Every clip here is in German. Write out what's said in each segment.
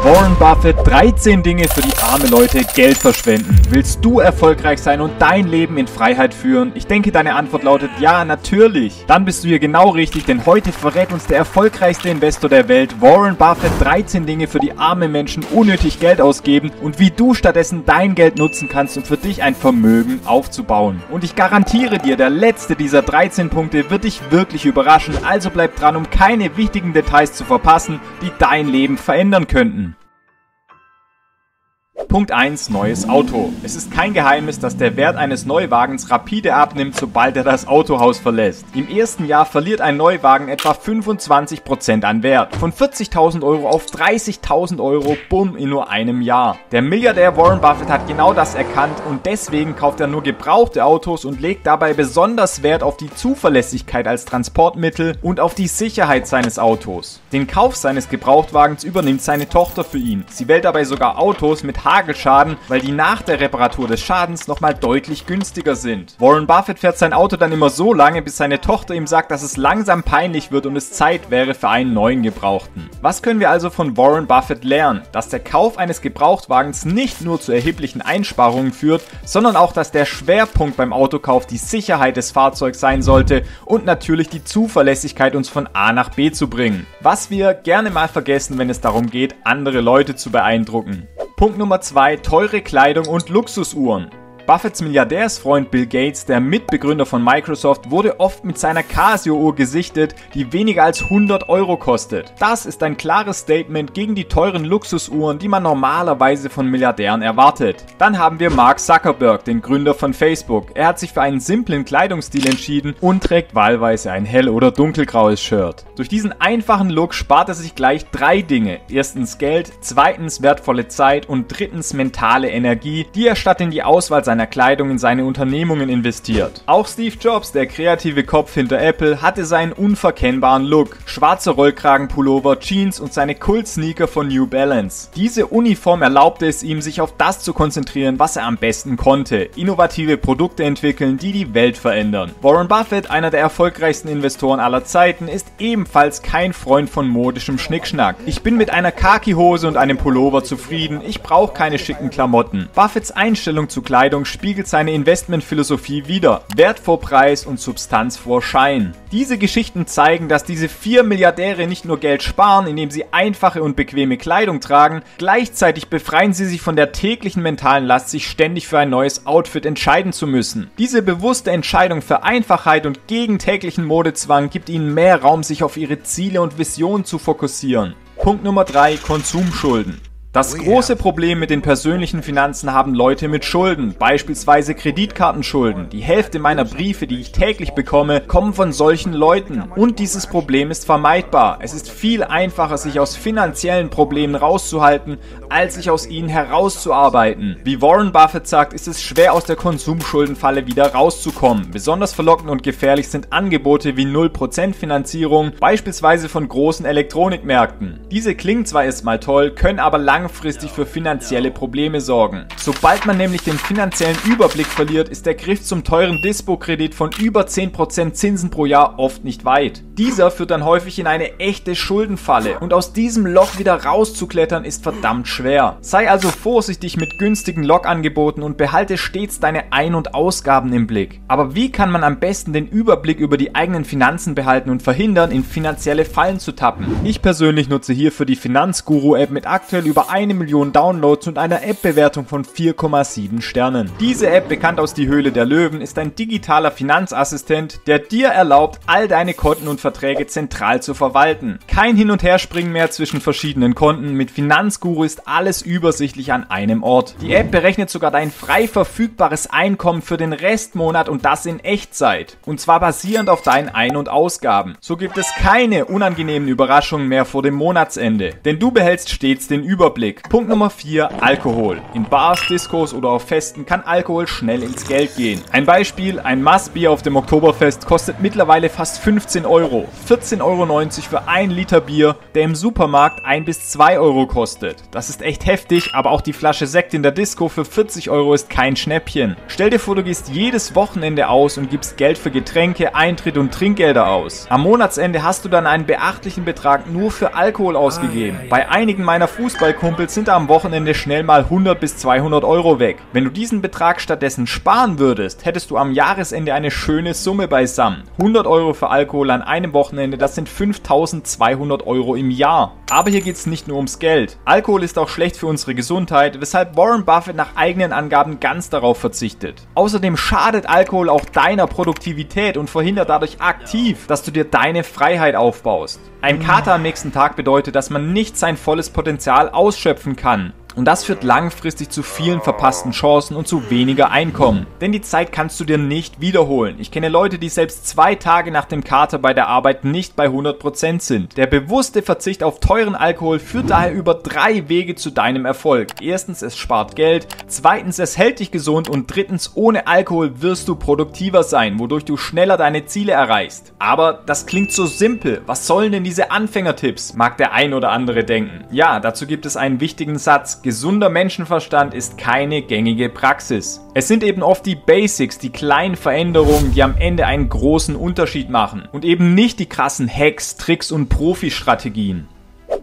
Warren Buffett, 13 Dinge, für die arme Leute Geld verschwenden. Willst du erfolgreich sein und dein Leben in Freiheit führen? Ich denke, deine Antwort lautet ja, natürlich. Dann bist du hier genau richtig, denn heute verrät uns der erfolgreichste Investor der Welt, Warren Buffett, 13 Dinge, für die arme Menschen unnötig Geld ausgeben und wie du stattdessen dein Geld nutzen kannst, um für dich ein Vermögen aufzubauen. Und ich garantiere dir, der letzte dieser 13 Punkte wird dich wirklich überraschen, also bleib dran, um keine wichtigen Details zu verpassen, die dein Leben verändern könnten. Punkt 1. Neues Auto. Es ist kein Geheimnis, dass der Wert eines Neuwagens rapide abnimmt, sobald er das Autohaus verlässt. Im ersten Jahr verliert ein Neuwagen etwa 25% an Wert. Von 40.000 € auf 30.000 €, bumm, in nur einem Jahr. Der Milliardär Warren Buffett hat genau das erkannt und deswegen kauft er nur gebrauchte Autos und legt dabei besonders Wert auf die Zuverlässigkeit als Transportmittel und auf die Sicherheit seines Autos. Den Kauf seines Gebrauchtwagens übernimmt seine Tochter für ihn. Sie wählt dabei sogar Autos mit Hagelschaden, weil die nach der Reparatur des Schadens nochmal deutlich günstiger sind. Warren Buffett fährt sein Auto dann immer so lange, bis seine Tochter ihm sagt, dass es langsam peinlich wird und es Zeit wäre für einen neuen Gebrauchten. Was können wir also von Warren Buffett lernen? Dass der Kauf eines Gebrauchtwagens nicht nur zu erheblichen Einsparungen führt, sondern auch, dass der Schwerpunkt beim Autokauf die Sicherheit des Fahrzeugs sein sollte und natürlich die Zuverlässigkeit, uns von A nach B zu bringen. Was wir gerne mal vergessen, wenn es darum geht, andere Leute zu beeindrucken. Punkt Nummer 2. Teure Kleidung und Luxusuhren. Buffetts Milliardärsfreund Bill Gates, der Mitbegründer von Microsoft, wurde oft mit seiner Casio-Uhr gesichtet, die weniger als 100 € kostet. Das ist ein klares Statement gegen die teuren Luxusuhren, die man normalerweise von Milliardären erwartet. Dann haben wir Mark Zuckerberg, den Gründer von Facebook. Er hat sich für einen simplen Kleidungsstil entschieden und trägt wahlweise ein hell- oder dunkelgraues Shirt. Durch diesen einfachen Look spart er sich gleich 3 Dinge. Erstens Geld, zweitens wertvolle Zeit und drittens mentale Energie, die er statt in die Auswahl seiner Kleidung in seine Unternehmungen investiert. Auch Steve Jobs, der kreative Kopf hinter Apple, hatte seinen unverkennbaren Look. Schwarzer Rollkragenpullover, Jeans und seine Kult-Sneaker von New Balance. Diese Uniform erlaubte es ihm, sich auf das zu konzentrieren, was er am besten konnte. Innovative Produkte entwickeln, die die Welt verändern. Warren Buffett, einer der erfolgreichsten Investoren aller Zeiten, ist ebenfalls kein Freund von modischem Schnickschnack. Ich bin mit einer Khaki-Hose und einem Pullover zufrieden, ich brauche keine schicken Klamotten. Buffetts Einstellung zu Kleidung spiegelt seine Investmentphilosophie wider. Wert vor Preis und Substanz vor Schein. Diese Geschichten zeigen, dass diese 4 Milliardäre nicht nur Geld sparen, indem sie einfache und bequeme Kleidung tragen, gleichzeitig befreien sie sich von der täglichen mentalen Last, sich ständig für ein neues Outfit entscheiden zu müssen. Diese bewusste Entscheidung für Einfachheit und gegen täglichen Modezwang gibt ihnen mehr Raum, sich auf ihre Ziele und Visionen zu fokussieren. Punkt Nummer 3. Konsumschulden. Das große Problem mit den persönlichen Finanzen haben Leute mit Schulden, beispielsweise Kreditkartenschulden. Die Hälfte meiner Briefe, die ich täglich bekomme, kommen von solchen Leuten. Und dieses Problem ist vermeidbar. Es ist viel einfacher, sich aus finanziellen Problemen rauszuhalten, als sich aus ihnen herauszuarbeiten. Wie Warren Buffett sagt, ist es schwer, aus der Konsumschuldenfalle wieder rauszukommen. Besonders verlockend und gefährlich sind Angebote wie 0% Finanzierung, beispielsweise von großen Elektronikmärkten. Diese klingen zwar erstmal toll, können aber langfristig für finanzielle Probleme sorgen. Sobald man nämlich den finanziellen Überblick verliert, ist der Griff zum teuren Dispo-Kredit von über 10% Zinsen pro Jahr oft nicht weit. Dieser führt dann häufig in eine echte Schuldenfalle und aus diesem Loch wieder rauszuklettern ist verdammt schwer. Sei also vorsichtig mit günstigen Logangeboten und behalte stets deine Ein- und Ausgaben im Blick. Aber wie kann man am besten den Überblick über die eigenen Finanzen behalten und verhindern, in finanzielle Fallen zu tappen? Ich persönlich nutze hierfür die Finanzguru-App mit aktuell über 1 Million Downloads und einer App-Bewertung von 4,7 Sternen. Diese App, bekannt aus Die Höhle der Löwen, ist ein digitaler Finanzassistent, der dir erlaubt, all deine Konten und Verträge zentral zu verwalten. Kein Hin- und Herspringen mehr zwischen verschiedenen Konten. Mit Finanzguru ist alles übersichtlich an einem Ort. Die App berechnet sogar dein frei verfügbares Einkommen für den Restmonat und das in Echtzeit. Und zwar basierend auf deinen Ein- und Ausgaben. So gibt es keine unangenehmen Überraschungen mehr vor dem Monatsende. Denn du behältst stets den Überblick. Punkt Nummer 4. Alkohol. In Bars, Diskos oder auf Festen kann Alkohol schnell ins Geld gehen. Ein Beispiel, ein Maßbier auf dem Oktoberfest kostet mittlerweile fast 15 €. 14,90 € für 1 Liter Bier, der im Supermarkt 1 bis 2 € kostet. Das ist echt heftig, aber auch die Flasche Sekt in der Disco für 40 € ist kein Schnäppchen. Stell dir vor, du gehst jedes Wochenende aus und gibst Geld für Getränke, Eintritt und Trinkgelder aus. Am Monatsende hast du dann einen beachtlichen Betrag nur für Alkohol ausgegeben. Bei einigen meiner Fußballkumpels Kumpels sind da am Wochenende schnell mal 100 bis 200 Euro weg. Wenn du diesen Betrag stattdessen sparen würdest, hättest du am Jahresende eine schöne Summe beisammen. 100 Euro für Alkohol an einem Wochenende, das sind 5.200 Euro im Jahr. Aber hier geht es nicht nur ums Geld. Alkohol ist auch schlecht für unsere Gesundheit, weshalb Warren Buffett nach eigenen Angaben ganz darauf verzichtet. Außerdem schadet Alkohol auch deiner Produktivität und verhindert dadurch aktiv, dass du dir deine Freiheit aufbaust. Ein Kater am nächsten Tag bedeutet, dass man nicht sein volles Potenzial ausschöpfen kann. Und das führt langfristig zu vielen verpassten Chancen und zu weniger Einkommen. Denn die Zeit kannst du dir nicht wiederholen. Ich kenne Leute, die selbst 2 Tage nach dem Kater bei der Arbeit nicht bei 100% sind. Der bewusste Verzicht auf teuren Alkohol führt daher über 3 Wege zu deinem Erfolg. Erstens, es spart Geld. Zweitens, es hält dich gesund. Und drittens, ohne Alkohol wirst du produktiver sein, wodurch du schneller deine Ziele erreichst. Aber das klingt so simpel. Was sollen denn diese Anfängertipps? Mag der ein oder andere denken. Ja, dazu gibt es einen wichtigen Satz. Gesunder Menschenverstand ist keine gängige Praxis. Es sind eben oft die Basics, die kleinen Veränderungen, die am Ende einen großen Unterschied machen. Und eben nicht die krassen Hacks, Tricks und Profi-Strategien.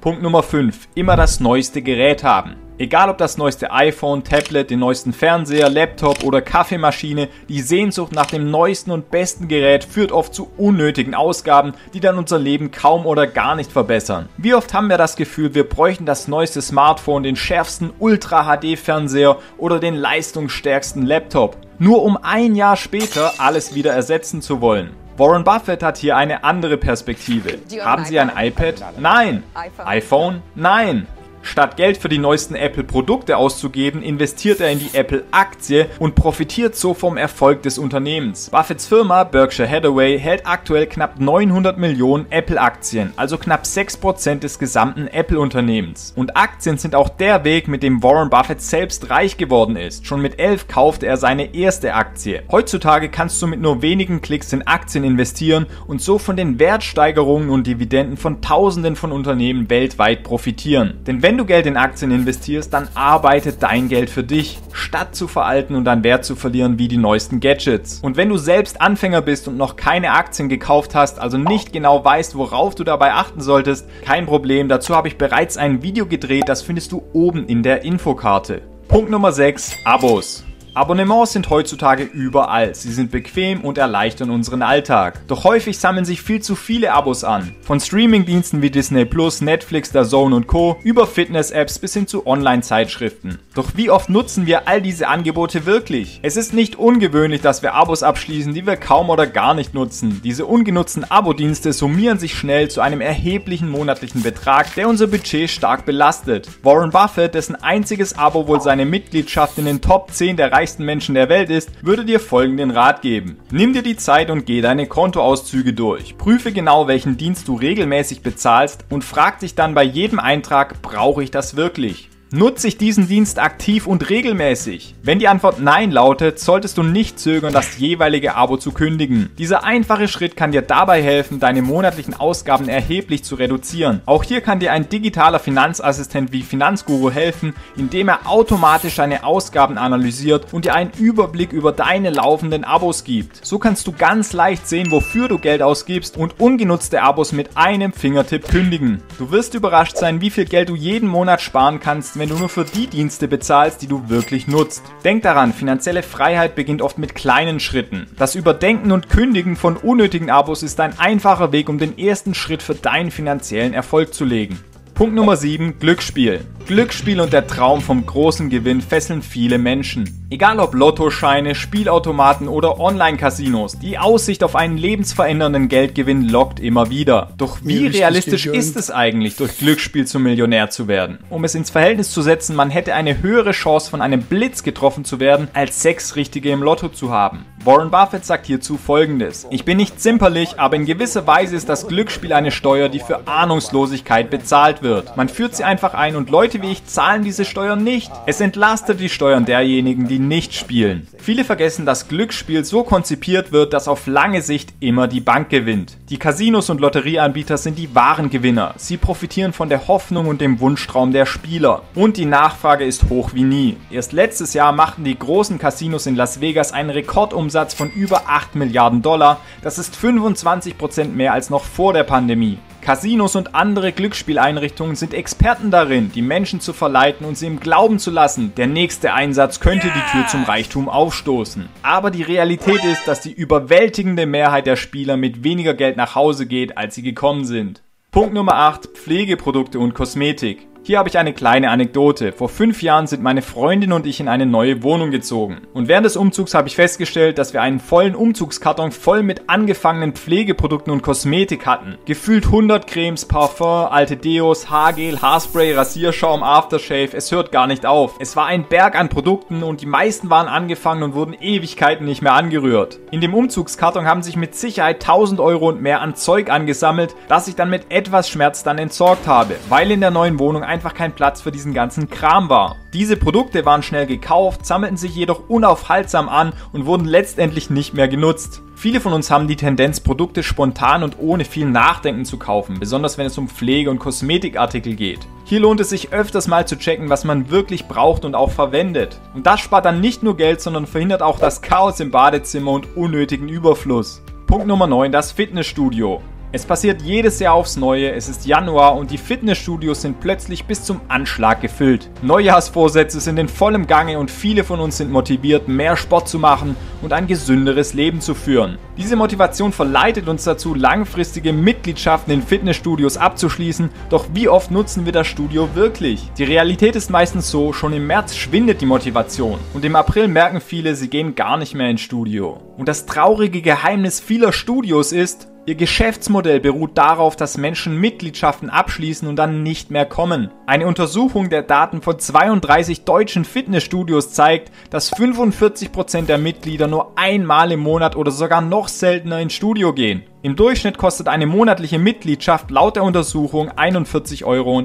Punkt Nummer 5. Immer das neueste Gerät haben. Egal ob das neueste iPhone, Tablet, den neuesten Fernseher, Laptop oder Kaffeemaschine, die Sehnsucht nach dem neuesten und besten Gerät führt oft zu unnötigen Ausgaben, die dann unser Leben kaum oder gar nicht verbessern. Wie oft haben wir das Gefühl, wir bräuchten das neueste Smartphone, den schärfsten Ultra-HD-Fernseher oder den leistungsstärksten Laptop, nur um ein Jahr später alles wieder ersetzen zu wollen. Warren Buffett hat hier eine andere Perspektive. Haben Sie ein iPad? Nein. iPhone? Nein. Statt Geld für die neuesten Apple-Produkte auszugeben, investiert er in die Apple-Aktie und profitiert so vom Erfolg des Unternehmens. Buffetts Firma Berkshire Hathaway hält aktuell knapp 900 Millionen Apple-Aktien, also knapp 6% des gesamten Apple-Unternehmens. Und Aktien sind auch der Weg, mit dem Warren Buffett selbst reich geworden ist. Schon mit 11 kaufte er seine erste Aktie. Heutzutage kannst du mit nur wenigen Klicks in Aktien investieren und so von den Wertsteigerungen und Dividenden von Tausenden von Unternehmen weltweit profitieren. Denn wenn du Geld in Aktien investierst, dann arbeitet dein Geld für dich, statt zu veralten und an Wert zu verlieren wie die neuesten Gadgets. Und wenn du selbst Anfänger bist und noch keine Aktien gekauft hast, also nicht genau weißt, worauf du dabei achten solltest, kein Problem, dazu habe ich bereits ein Video gedreht, das findest du oben in der Infokarte. Punkt Nummer 6, Abos. Abonnements sind heutzutage überall. Sie sind bequem und erleichtern unseren Alltag. Doch häufig sammeln sich viel zu viele Abos an. Von Streamingdiensten wie Disney+, Netflix, DAZN und Co. über Fitness-Apps bis hin zu Online-Zeitschriften. Doch wie oft nutzen wir all diese Angebote wirklich? Es ist nicht ungewöhnlich, dass wir Abos abschließen, die wir kaum oder gar nicht nutzen. Diese ungenutzten Abo-Dienste summieren sich schnell zu einem erheblichen monatlichen Betrag, der unser Budget stark belastet. Warren Buffett, dessen einziges Abo wohl seine Mitgliedschaft in den Top 10 der reichsten Menschen der Welt ist, würde dir folgenden Rat geben. Nimm dir die Zeit und geh deine Kontoauszüge durch. Prüfe genau, welchen Dienst du regelmäßig bezahlst und frag dich dann bei jedem Eintrag, brauche ich das wirklich? Nutze ich diesen Dienst aktiv und regelmäßig? Wenn die Antwort Nein lautet, solltest du nicht zögern, das jeweilige Abo zu kündigen. Dieser einfache Schritt kann dir dabei helfen, deine monatlichen Ausgaben erheblich zu reduzieren. Auch hier kann dir ein digitaler Finanzassistent wie Finanzguru helfen, indem er automatisch deine Ausgaben analysiert und dir einen Überblick über deine laufenden Abos gibt. So kannst du ganz leicht sehen, wofür du Geld ausgibst und ungenutzte Abos mit einem Fingertipp kündigen. Du wirst überrascht sein, wie viel Geld du jeden Monat sparen kannst, wenn du nur für die Dienste bezahlst, die du wirklich nutzt. Denk daran, finanzielle Freiheit beginnt oft mit kleinen Schritten. Das Überdenken und Kündigen von unnötigen Abos ist ein einfacher Weg, um den ersten Schritt für deinen finanziellen Erfolg zu legen. Punkt Nummer 7, Glücksspiel. Glücksspiel und der Traum vom großen Gewinn fesseln viele Menschen. Egal ob Lottoscheine, Spielautomaten oder Online-Casinos, die Aussicht auf einen lebensverändernden Geldgewinn lockt immer wieder. Doch wie realistisch ist es eigentlich, durch Glücksspiel zum Millionär zu werden? Um es ins Verhältnis zu setzen, man hätte eine höhere Chance, von einem Blitz getroffen zu werden, als 6 Richtige im Lotto zu haben. Warren Buffett sagt hierzu Folgendes: Ich bin nicht zimperlich, aber in gewisser Weise ist das Glücksspiel eine Steuer, die für Ahnungslosigkeit bezahlt wird. Man führt sie einfach ein und Leute wie ich zahlen diese Steuern nicht. Es entlastet die Steuern derjenigen, die nicht spielen. Viele vergessen, dass Glücksspiel so konzipiert wird, dass auf lange Sicht immer die Bank gewinnt. Die Casinos und Lotterieanbieter sind die wahren Gewinner. Sie profitieren von der Hoffnung und dem Wunschtraum der Spieler. Und die Nachfrage ist hoch wie nie. Erst letztes Jahr machten die großen Casinos in Las Vegas einen Rekordumsatz von über 8 Milliarden $. Das ist 25% mehr als noch vor der Pandemie. Casinos und andere Glücksspieleinrichtungen sind Experten darin, die Menschen zu verleiten und sie im Glauben zu lassen, der nächste Einsatz könnte die Tür zum Reichtum aufstoßen. Aber die Realität ist, dass die überwältigende Mehrheit der Spieler mit weniger Geld nach Hause geht, als sie gekommen sind. Punkt Nummer 8. Pflegeprodukte und Kosmetik. Hier habe ich eine kleine Anekdote. Vor 5 Jahren sind meine Freundin und ich in eine neue Wohnung gezogen. Und während des Umzugs habe ich festgestellt, dass wir einen vollen Umzugskarton voll mit angefangenen Pflegeprodukten und Kosmetik hatten. Gefühlt 100 Cremes, Parfum, alte Deos, Haargel, Haarspray, Rasierschaum, Aftershave. Es hört gar nicht auf. Es war ein Berg an Produkten und die meisten waren angefangen und wurden Ewigkeiten nicht mehr angerührt. In dem Umzugskarton haben sich mit Sicherheit 1000 Euro und mehr an Zeug angesammelt, das ich dann mit etwas Schmerz dann entsorgt habe, weil in der neuen Wohnung einfach kein Platz für diesen ganzen Kram war. Diese Produkte waren schnell gekauft, sammelten sich jedoch unaufhaltsam an und wurden letztendlich nicht mehr genutzt. Viele von uns haben die Tendenz, Produkte spontan und ohne viel Nachdenken zu kaufen, besonders wenn es um Pflege- und Kosmetikartikel geht. Hier lohnt es sich öfters mal zu checken, was man wirklich braucht und auch verwendet. Und das spart dann nicht nur Geld, sondern verhindert auch das Chaos im Badezimmer und unnötigen Überfluss. Punkt Nummer 9, das Fitnessstudio. Es passiert jedes Jahr aufs Neue, es ist Januar und die Fitnessstudios sind plötzlich bis zum Anschlag gefüllt. Neujahrsvorsätze sind in vollem Gange und viele von uns sind motiviert, mehr Sport zu machen und ein gesünderes Leben zu führen. Diese Motivation verleitet uns dazu, langfristige Mitgliedschaften in Fitnessstudios abzuschließen, doch wie oft nutzen wir das Studio wirklich? Die Realität ist meistens so, schon im März schwindet die Motivation und im April merken viele, sie gehen gar nicht mehr ins Studio. Und das traurige Geheimnis vieler Studios ist, ihr Geschäftsmodell beruht darauf, dass Menschen Mitgliedschaften abschließen und dann nicht mehr kommen. Eine Untersuchung der Daten von 32 deutschen Fitnessstudios zeigt, dass 45% der Mitglieder nur einmal im Monat oder sogar noch seltener ins Studio gehen. Im Durchschnitt kostet eine monatliche Mitgliedschaft laut der Untersuchung 41,51 Euro.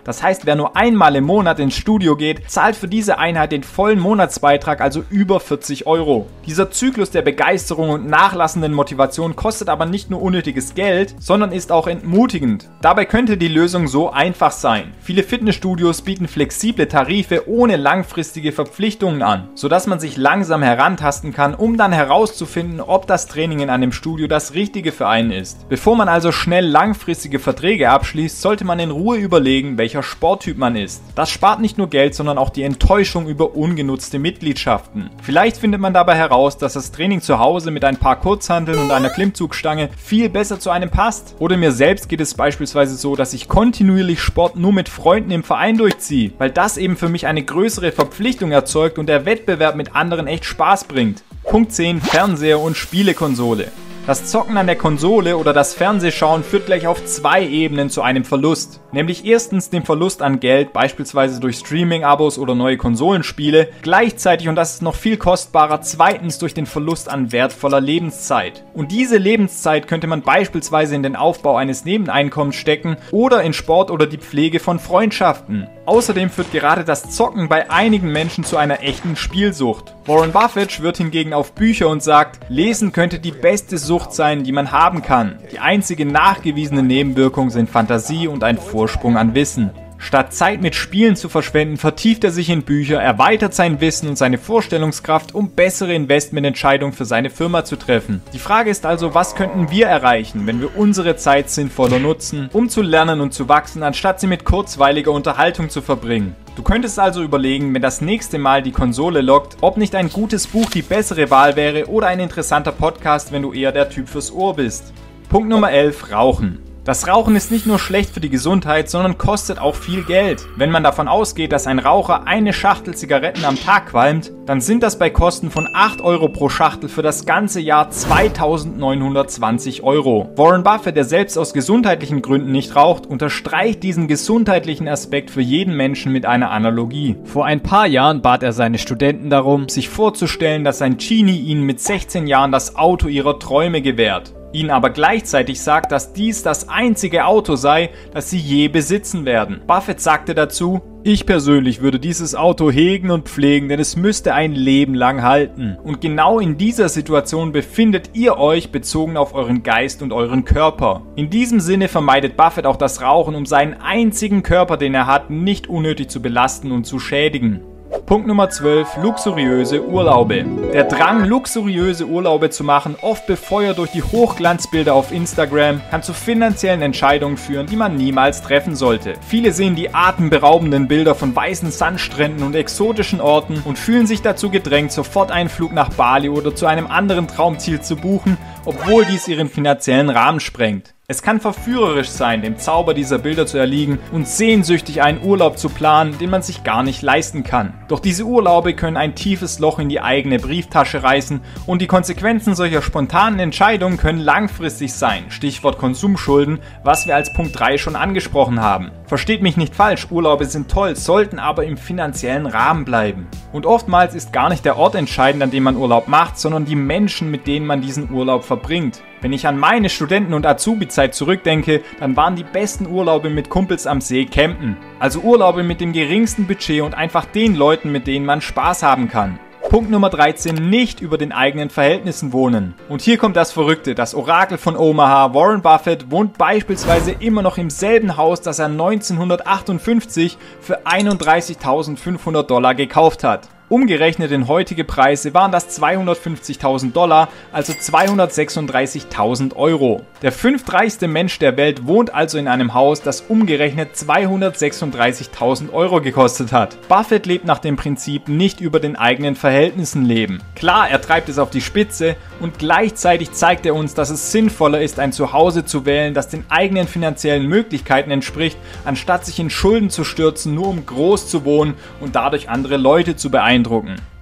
Das heißt, wer nur einmal im Monat ins Studio geht, zahlt für diese Einheit den vollen Monatsbeitrag, also über 40 Euro. Dieser Zyklus der Begeisterung und nachlassenden Motivation kostet aber nicht nur unnötiges Geld, sondern ist auch entmutigend. Dabei könnte die Lösung so einfach sein. Viele Fitnessstudios bieten flexible Tarife ohne langfristige Verpflichtungen an, sodass man sich langsam herantasten kann, um dann herauszufinden, ob das Training in einem Studio das Richtige für einen ist. Bevor man also schnell langfristige Verträge abschließt, sollte man in Ruhe überlegen, welcher Sporttyp man ist. Das spart nicht nur Geld, sondern auch die Enttäuschung über ungenutzte Mitgliedschaften. Vielleicht findet man dabei heraus, dass das Training zu Hause mit ein paar Kurzhanteln und einer Klimmzugstange viel besser zu einem passt. Oder mir selbst geht es beispielsweise so, dass ich kontinuierlich Sport nur mit Freunden im Verein durchziehe, weil das eben für mich eine größere Verpflichtung erzeugt und der Wettbewerb mit anderen echt Spaß bringt. Punkt 10. Fernseher und Spielekonsole. Das Zocken an der Konsole oder das Fernsehschauen führt gleich auf 2 Ebenen zu einem Verlust. Nämlich erstens dem Verlust an Geld, beispielsweise durch Streaming-Abos oder neue Konsolenspiele, gleichzeitig, und das ist noch viel kostbarer, zweitens durch den Verlust an wertvoller Lebenszeit. Und diese Lebenszeit könnte man beispielsweise in den Aufbau eines Nebeneinkommens stecken oder in Sport oder die Pflege von Freundschaften. Außerdem führt gerade das Zocken bei einigen Menschen zu einer echten Spielsucht. Warren Buffett schwört hingegen auf Bücher und sagt, Lesen könnte die beste Sucht sein, die man haben kann. Die einzige nachgewiesene Nebenwirkung sind Fantasie und ein Vorsprung an Wissen. Statt Zeit mit Spielen zu verschwenden, vertieft er sich in Bücher, erweitert sein Wissen und seine Vorstellungskraft, um bessere Investmententscheidungen für seine Firma zu treffen. Die Frage ist also, was könnten wir erreichen, wenn wir unsere Zeit sinnvoller nutzen, um zu lernen und zu wachsen, anstatt sie mit kurzweiliger Unterhaltung zu verbringen? Du könntest also überlegen, wenn das nächste Mal die Konsole lockt, ob nicht ein gutes Buch die bessere Wahl wäre oder ein interessanter Podcast, wenn du eher der Typ fürs Ohr bist. Punkt Nummer 11. Rauchen. Das Rauchen ist nicht nur schlecht für die Gesundheit, sondern kostet auch viel Geld. Wenn man davon ausgeht, dass ein Raucher eine Schachtel Zigaretten am Tag qualmt, dann sind das bei Kosten von 8 Euro pro Schachtel für das ganze Jahr 2.920 Euro. Warren Buffett, der selbst aus gesundheitlichen Gründen nicht raucht, unterstreicht diesen gesundheitlichen Aspekt für jeden Menschen mit einer Analogie. Vor ein paar Jahren bat er seine Studenten darum, sich vorzustellen, dass sein Genie ihnen mit 16 Jahren das Auto ihrer Träume gewährt. Ihnen aber gleichzeitig sagt, dass dies das einzige Auto sei, das sie je besitzen werden. Buffett sagte dazu, ich persönlich würde dieses Auto hegen und pflegen, denn es müsste ein Leben lang halten. Und genau in dieser Situation befindet ihr euch bezogen auf euren Geist und euren Körper. In diesem Sinne vermeidet Buffett auch das Rauchen, um seinen einzigen Körper, den er hat, nicht unnötig zu belasten und zu schädigen. Punkt Nummer 12. Luxuriöse Urlaube. Der Drang, luxuriöse Urlaube zu machen, oft befeuert durch die Hochglanzbilder auf Instagram, kann zu finanziellen Entscheidungen führen, die man niemals treffen sollte. Viele sehen die atemberaubenden Bilder von weißen Sandstränden und exotischen Orten und fühlen sich dazu gedrängt, sofort einen Flug nach Bali oder zu einem anderen Traumziel zu buchen, obwohl dies ihren finanziellen Rahmen sprengt. Es kann verführerisch sein, dem Zauber dieser Bilder zu erliegen und sehnsüchtig einen Urlaub zu planen, den man sich gar nicht leisten kann. Doch diese Urlaube können ein tiefes Loch in die eigene Brieftasche reißen und die Konsequenzen solcher spontanen Entscheidungen können langfristig sein. Stichwort Konsumschulden, was wir als Punkt 3 schon angesprochen haben. Versteht mich nicht falsch, Urlaube sind toll, sollten aber im finanziellen Rahmen bleiben. Und oftmals ist gar nicht der Ort entscheidend, an dem man Urlaub macht, sondern die Menschen, mit denen man diesen Urlaub verbringt. Wenn ich an meine Studenten- und Azubi-Zeit zurückdenke, dann waren die besten Urlaube mit Kumpels am See campen. Also Urlaube mit dem geringsten Budget und einfach den Leuten, mit denen man Spaß haben kann. Punkt Nummer 13, nicht über den eigenen Verhältnissen wohnen. Und hier kommt das Verrückte, das Orakel von Omaha, Warren Buffett, wohnt beispielsweise immer noch im selben Haus, das er 1958 für $31.500 gekauft hat. Umgerechnet in heutige Preise waren das $250.000, also 236.000 Euro. Der fünftreichste Mensch der Welt wohnt also in einem Haus, das umgerechnet 236.000 Euro gekostet hat. Buffett lebt nach dem Prinzip nicht über den eigenen Verhältnissen leben. Klar, er treibt es auf die Spitze und gleichzeitig zeigt er uns, dass es sinnvoller ist, ein Zuhause zu wählen, das den eigenen finanziellen Möglichkeiten entspricht, anstatt sich in Schulden zu stürzen, nur um groß zu wohnen und dadurch andere Leute zu beeindrucken.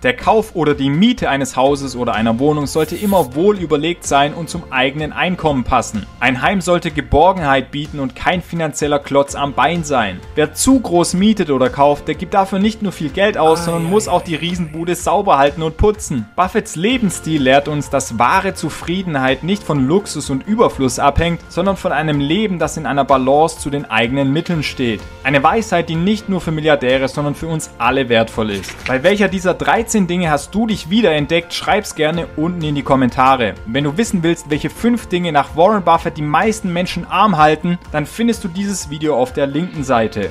Der Kauf oder die Miete eines Hauses oder einer Wohnung sollte immer wohl überlegt sein und zum eigenen Einkommen passen. Ein Heim sollte Geborgenheit bieten und kein finanzieller Klotz am Bein sein. Wer zu groß mietet oder kauft, der gibt dafür nicht nur viel Geld aus, sondern muss auch die Riesenbude sauber halten und putzen. Buffetts Lebensstil lehrt uns, dass wahre Zufriedenheit nicht von Luxus und Überfluss abhängt, sondern von einem Leben, das in einer Balance zu den eigenen Mitteln steht. Eine Weisheit, die nicht nur für Milliardäre, sondern für uns alle wertvoll ist. Bei welcher dieser 13 Dinge hast du dich wiederentdeckt? Schreib's gerne unten in die Kommentare. Und wenn du wissen willst, welche 5 Dinge nach Warren Buffett die meisten Menschen arm halten, dann findest du dieses Video auf der linken Seite.